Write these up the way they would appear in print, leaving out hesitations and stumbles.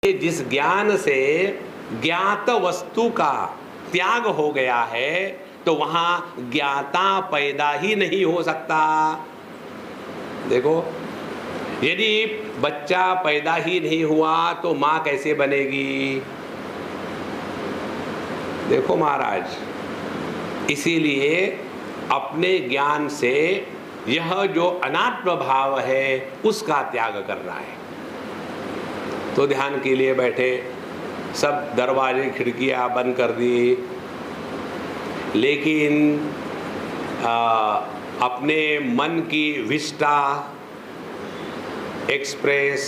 जिस ज्ञान से ज्ञात वस्तु का त्याग हो गया है तो वहां ज्ञाता पैदा ही नहीं हो सकता। देखो, यदि बच्चा पैदा ही नहीं हुआ तो मां कैसे बनेगी? देखो महाराज, इसीलिए अपने ज्ञान से यह जो अनात्म भाव है उसका त्याग करना है। तो ध्यान के लिए बैठे, सब दरवाजे खिड़कियां बंद कर दी, लेकिन अपने मन की विस्टा एक्सप्रेस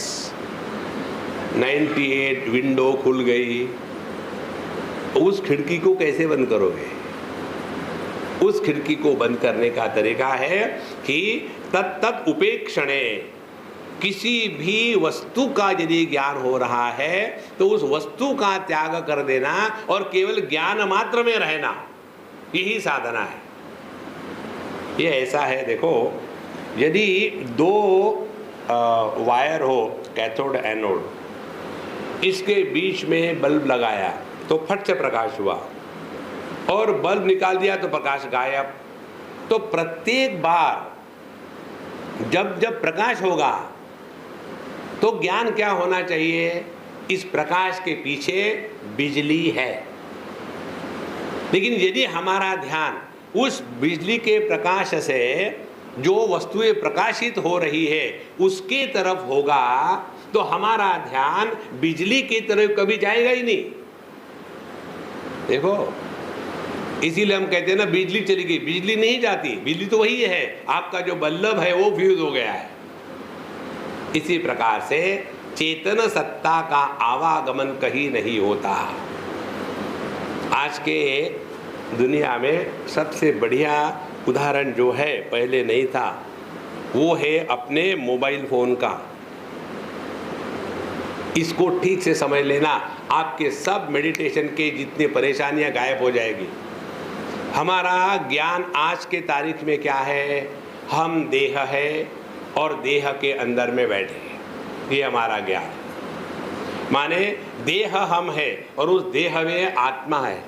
98 विंडो खुल गई। उस खिड़की को कैसे बंद करोगे? उस खिड़की को बंद करने का तरीका है कि तत्त उपेक्षणे, किसी भी वस्तु का यदि ज्ञान हो रहा है तो उस वस्तु का त्याग कर देना और केवल ज्ञान मात्र में रहना, यही साधना है। ये ऐसा है, देखो, यदि दो वायर हो, कैथोड एनोड, इसके बीच में बल्ब लगाया तो फट से प्रकाश हुआ और बल्ब निकाल दिया तो प्रकाश गायब। तो प्रत्येक बार जब जब प्रकाश होगा तो ज्ञान क्या होना चाहिए? इस प्रकाश के पीछे बिजली है। लेकिन यदि हमारा ध्यान उस बिजली के प्रकाश से जो वस्तुएं प्रकाशित हो रही है उसके तरफ होगा तो हमारा ध्यान बिजली की तरफ कभी जाएगा ही नहीं। देखो, इसीलिए हम कहते हैं ना, बिजली चली गई। बिजली नहीं जाती, बिजली तो वही है, आपका जो बल्ब है वो फ्यूज हो गया है। इसी प्रकार से चेतन सत्ता का आवागमन कहीं नहीं होता। आज के दुनिया में सबसे बढ़िया उदाहरण जो है, पहले नहीं था, वो है अपने मोबाइल फोन का। इसको ठीक से समझ लेना, आपके सब मेडिटेशन के जितनी परेशानियां गायब हो जाएगी। हमारा ज्ञान आज के तारीख में क्या है? हम देह है और देह के अंदर में बैठे हैं, ये हमारा ज्ञान। माने देह हम है और उस देह में आत्मा है।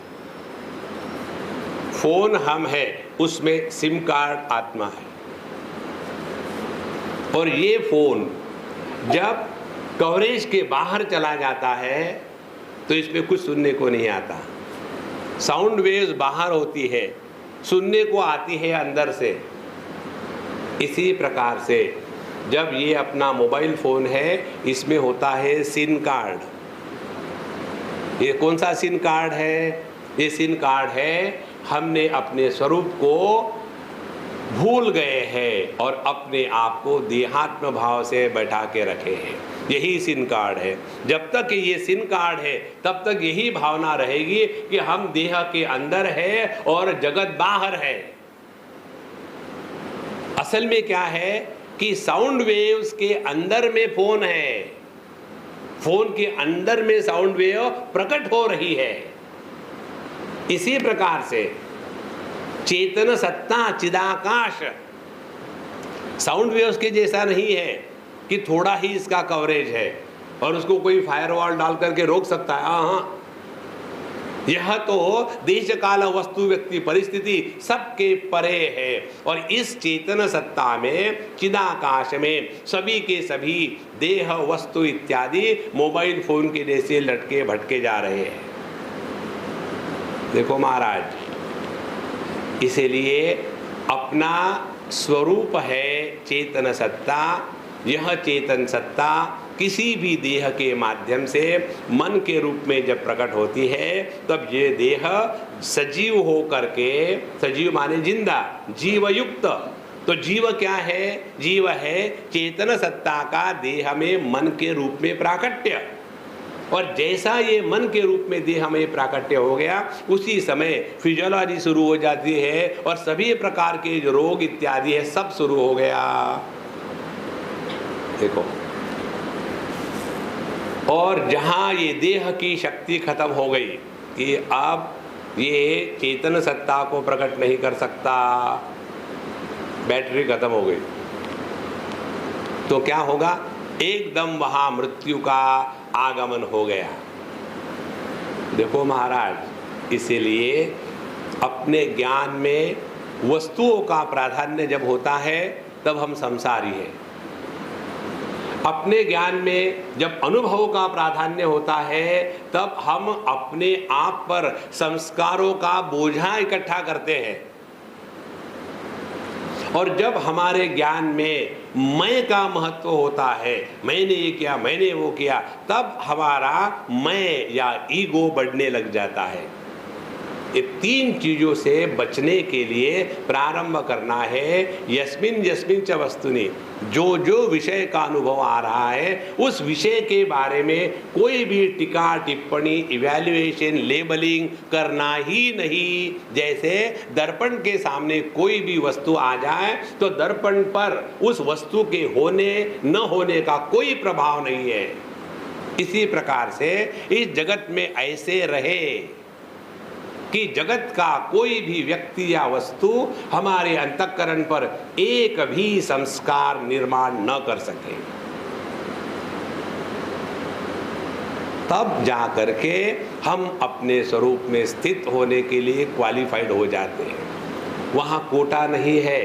फोन हम है, उसमें सिम कार्ड आत्मा है। और ये फोन जब कवरेज के बाहर चला जाता है तो इसमें कुछ सुनने को नहीं आता। साउंड वेव्स बाहर होती है, सुनने को आती है अंदर से। इसी प्रकार से जब ये अपना मोबाइल फोन है, इसमें होता है सिम कार्ड। ये कौन सा सिम कार्ड है? ये सिम कार्ड है, हमने अपने स्वरूप को भूल गए हैं और अपने आप को देहात्म भाव से बैठा के रखे हैं। यही सिम कार्ड है। जब तक ये सिम कार्ड है तब तक यही भावना रहेगी कि हम देह के अंदर है और जगत बाहर है। असल में क्या है कि साउंड वेव्स के अंदर में फोन है, फोन के अंदर में साउंड वेव प्रकट हो रही है। इसी प्रकार से चेतन सत्ता चिदाकाश साउंड वेव्स के जैसा नहीं है कि थोड़ा ही इसका कवरेज है और उसको कोई फायरवॉल डाल करके रोक सकता है। हाँ, यह तो देश काल वस्तु व्यक्ति परिस्थिति सबके परे है। और इस चेतन सत्ता में, चिदाकाश में, सभी के सभी देह वस्तु इत्यादि मोबाइल फोन के जैसे लटके भटके जा रहे हैं। देखो महाराज, इसीलिए अपना स्वरूप है चेतन सत्ता। यह चेतन सत्ता किसी भी देह के माध्यम से मन के रूप में जब प्रकट होती है तब ये देह सजीव हो करके, सजीव माने जिंदा, जीवयुक्त। तो जीव क्या है? जीव है चेतन सत्ता का देह में मन के रूप में प्राकट्य। और जैसा ये मन के रूप में देह में प्राकट्य हो गया, उसी समय फिजियोलॉजी शुरू हो जाती है और सभी प्रकार के जो रोग इत्यादि है सब शुरू हो गया। देखो, और जहाँ ये देह की शक्ति खत्म हो गई कि अब ये चेतन सत्ता को प्रकट नहीं कर सकता, बैटरी खत्म हो गई, तो क्या होगा? एकदम वहां मृत्यु का आगमन हो गया। देखो महाराज, इसीलिए अपने ज्ञान में वस्तुओं का प्राधान्य जब होता है तब हम संसारी हैं। अपने ज्ञान में जब अनुभव का प्राधान्य होता है तब हम अपने आप पर संस्कारों का बोझा इकट्ठा करते हैं। और जब हमारे ज्ञान में मैं का महत्व होता है, मैंने ये किया, मैंने वो किया, तब हमारा मैं या ईगो बढ़ने लग जाता है। ये तीन चीजों से बचने के लिए प्रारंभ करना है यस्मिन यस्मिन च वस्तुनि, जो जो विषय का अनुभव आ रहा है उस विषय के बारे में कोई भी टीका टिप्पणी इवैल्यूएशन लेबलिंग करना ही नहीं। जैसे दर्पण के सामने कोई भी वस्तु आ जाए तो दर्पण पर उस वस्तु के होने न होने का कोई प्रभाव नहीं है। इसी प्रकार से इस जगत में ऐसे रहे कि जगत का कोई भी व्यक्ति या वस्तु हमारे अंतःकरण पर एक भी संस्कार निर्माण न कर सके। तब जा करके हम अपने स्वरूप में स्थित होने के लिए क्वालिफाइड हो जाते हैं। वहाँ कोटा नहीं है